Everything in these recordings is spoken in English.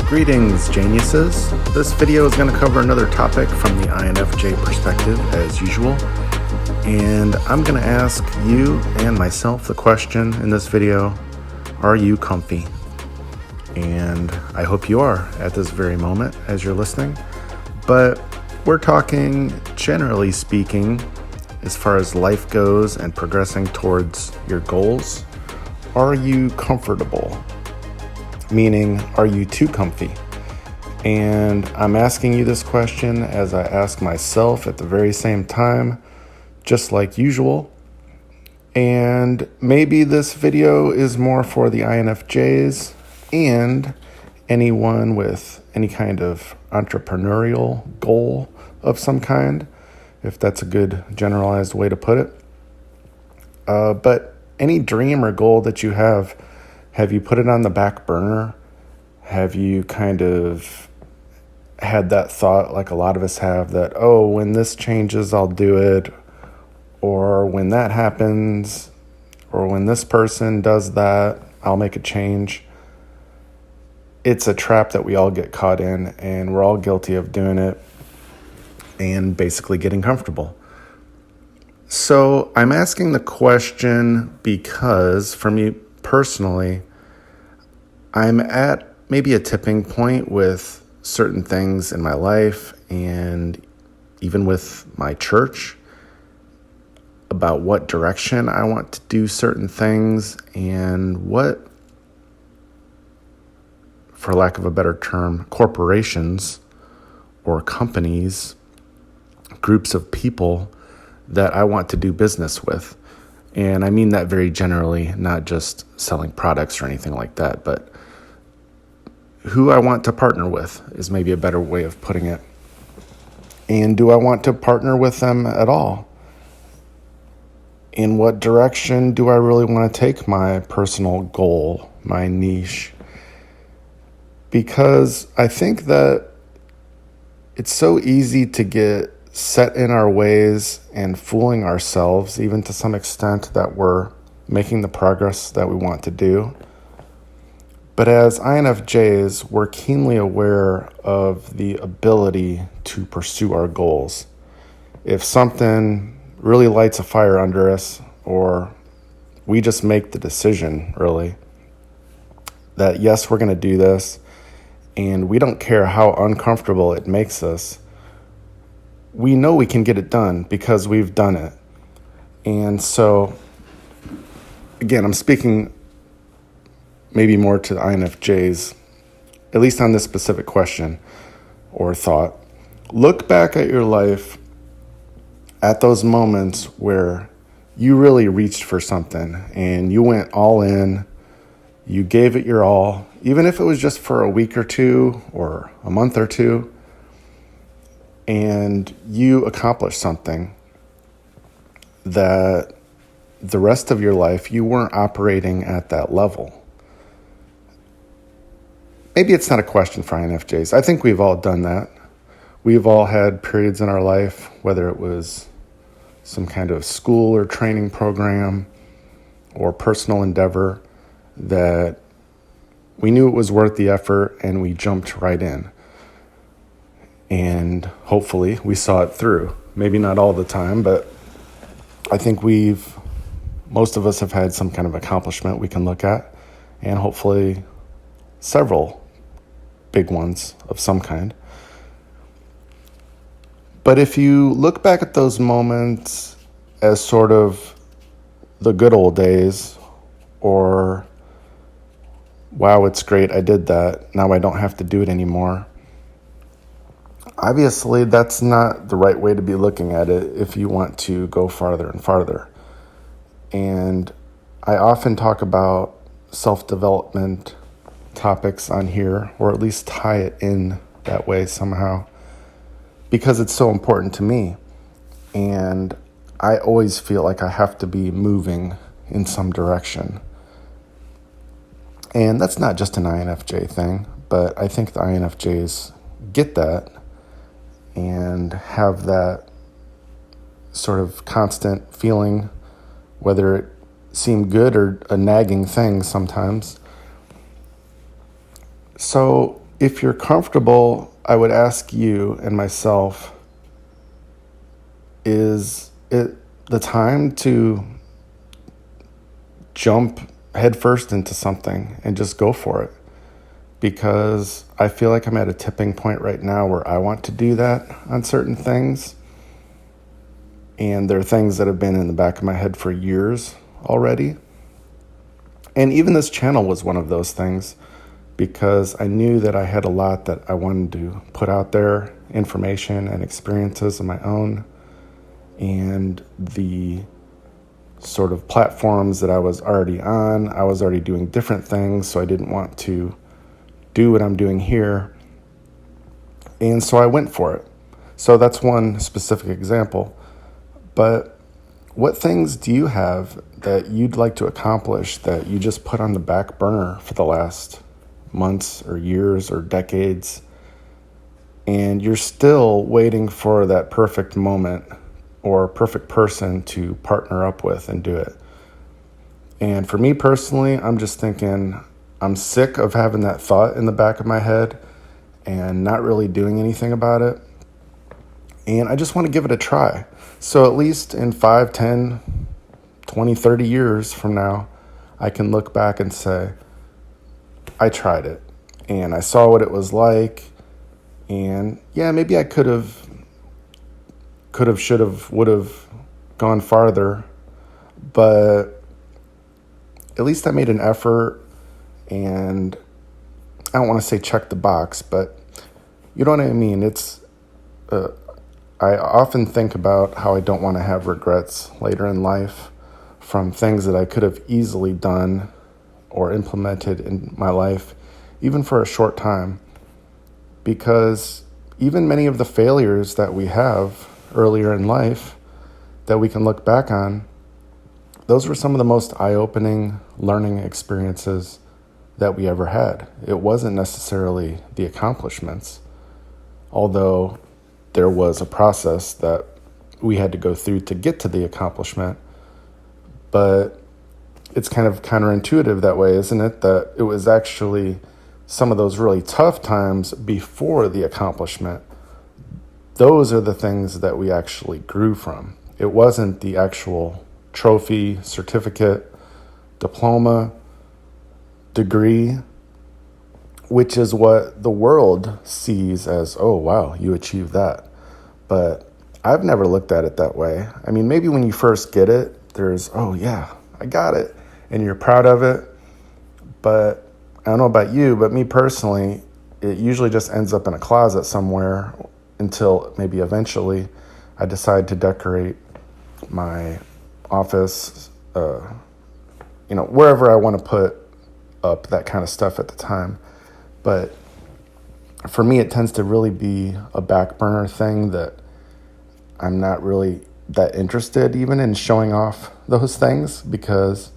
Greetings, geniuses. This video is going to cover another topic from the INFJ perspective, as usual. And I'm going to ask you and myself the question in this video, are you comfy? And I hope you are at this very moment as you're listening. But we're talking, generally speaking, as far as life goes and progressing towards your goals. Are you comfortable? Meaning, are you too comfy? And I'm asking you this question as I ask myself at the very same time, just like usual. And maybe this video is more for the INFJs and anyone with any kind of entrepreneurial goal of some kind, if that's a good generalized way to put it. But any dream or goal that you have you put it on the back burner? Have you kind of had that thought, like a lot of us have, that, oh, when this changes, I'll do it, or when that happens, or when this person does that, I'll make a change? It's a trap that we all get caught in, and we're all guilty of doing it and basically getting comfortable. So I'm asking the question because, for me personally, I'm at maybe a tipping point with certain things in my life and even with my church about what direction I want to do certain things and what, for lack of a better term, corporations or companies, groups of people that I want to do business with. And I mean that very generally, not just selling products or anything like that, but who I want to partner with is maybe a better way of putting it. And do I want to partner with them at all? In what direction do I really want to take my personal goal, my niche? Because I think that it's so easy to get set in our ways and fooling ourselves, even to some extent, that we're making the progress that we want to do. But as INFJs, we're keenly aware of the ability to pursue our goals. If something really lights a fire under us, or we just make the decision, really, that yes, we're going to do this, and we don't care how uncomfortable it makes us, we know we can get it done because we've done it. And so, again, I'm speaking maybe more to the INFJs, at least on this specific question or thought. Look back at your life at those moments where you really reached for something and you went all in, you gave it your all, even if it was just for a week or two or a month or two, and you accomplished something that the rest of your life you weren't operating at that level. Maybe it's not a question for INFJs. I think we've all done that. We've all had periods in our life, whether it was some kind of school or training program or personal endeavor, that we knew it was worth the effort and we jumped right in. And hopefully we saw it through. Maybe not all the time, but I think most of us have had some kind of accomplishment we can look at, and hopefully several big ones of some kind. But if you look back at those moments as sort of the good old days, or, wow, it's great, I did that, now I don't have to do it anymore, obviously that's not the right way to be looking at it if you want to go farther and farther. And I often talk about self-development topics on here, or at least tie it in that way somehow, because it's so important to me. And I always feel like I have to be moving in some direction. And that's not just an INFJ thing, but I think the INFJs get that and have that sort of constant feeling, whether it seemed good or a nagging thing sometimes. So If you're comfortable, I would ask you and myself, is it the time to jump headfirst into something and just go for it? Because I feel like I'm at a tipping point right now where I want to do that on certain things. And there are things that have been in the back of my head for years already. And even this channel was one of those things, because I knew that I had a lot that I wanted to put out there, information and experiences of my own, and the sort of platforms that I was already on. I was already doing different things, so I didn't want to do what I'm doing here. And so I went for it. So that's one specific example. But what things do you have that you'd like to accomplish that you just put on the back burner for the last months or years or decades, and you're still waiting for that perfect moment or perfect person to partner up with and do it? And for me personally, I'm just thinking, I'm sick of having that thought in the back of my head and not really doing anything about it. And I just want to give it a try. So at least in 5, 10, 20, 30 years from now, I can look back and say, I tried it and I saw what it was like. And yeah, maybe I could have, should have, would have gone farther, but at least I made an effort. And I don't want to say check the box, but you know what I mean? I often think about how I don't want to have regrets later in life from things that I could have easily done or implemented in my life, even for a short time. Because even many of the failures that we have earlier in life that we can look back on, those were some of the most eye-opening learning experiences that we ever had. It wasn't necessarily the accomplishments, although there was a process that we had to go through to get to the accomplishment. But it's kind of counterintuitive that way, isn't it? That it was actually some of those really tough times before the accomplishment. Those are the things that we actually grew from. It wasn't the actual trophy, certificate, diploma, degree, which is what the world sees as, oh, wow, you achieved that. But I've never looked at it that way. I mean, maybe when you first get it, there's, oh, yeah, I got it. And you're proud of it. But I don't know about you, but me personally, it usually just ends up in a closet somewhere until maybe eventually I decide to decorate my office, wherever I want to put up that kind of stuff at the time. But for me, it tends to really be a back burner thing that I'm not really that interested even in showing off those things, because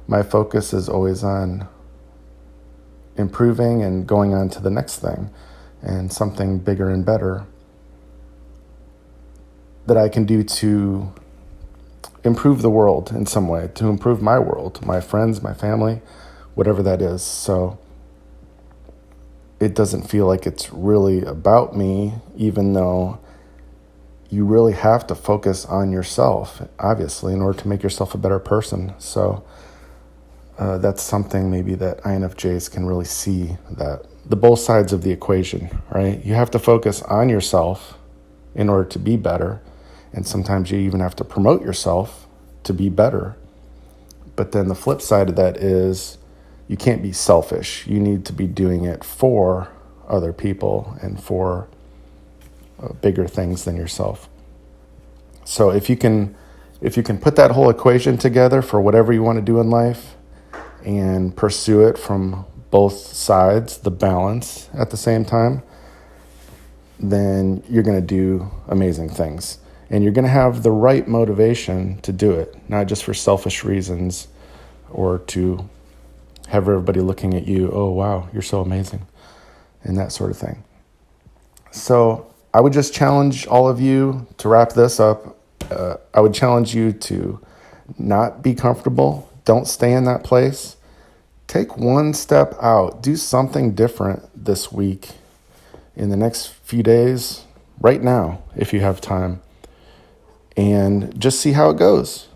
my focus is always on improving and going on to the next thing and something bigger and better that I can do to improve the world in some way, to improve my world, my friends, my family, whatever that is. So it doesn't feel like it's really about me, even though you really have to focus on yourself, obviously, in order to make yourself a better person. So that's something maybe that INFJs can really see, that the both sides of the equation, right? You have to focus on yourself in order to be better. And sometimes you even have to promote yourself to be better. But then the flip side of that is you can't be selfish. You need to be doing it for other people and for bigger things than yourself. So if you can put that whole equation together for whatever you want to do in life and pursue it from both sides, the balance at the same time, then you're going to do amazing things. And you're going to have the right motivation to do it, not just for selfish reasons or to have everybody looking at you, oh, wow, you're so amazing, and that sort of thing. So I would just challenge all of you to wrap this up. I would challenge you to not be comfortable. Don't stay in that place. take one step out. Do something different this week, in the next few days, right now, if you have time, and just see how it goes.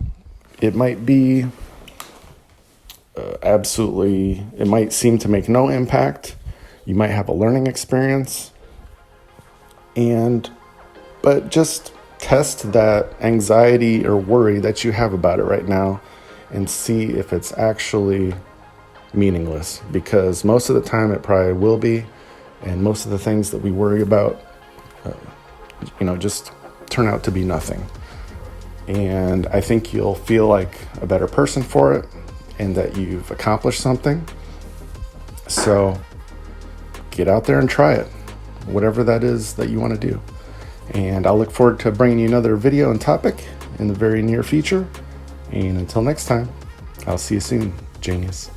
It might be it might seem to make no impact. You might have a learning experience, but just test that anxiety or worry that you have about it right now and see if it's actually meaningless, because most of the time it probably will be, and most of the things that we worry about just turn out to be nothing. And I think you'll feel like a better person for it and that you've accomplished something. So get out there and try it, whatever that is that you want to do. And I'll look forward to bringing you another video and topic in the very near future. And until next time, I'll see you soon, genius.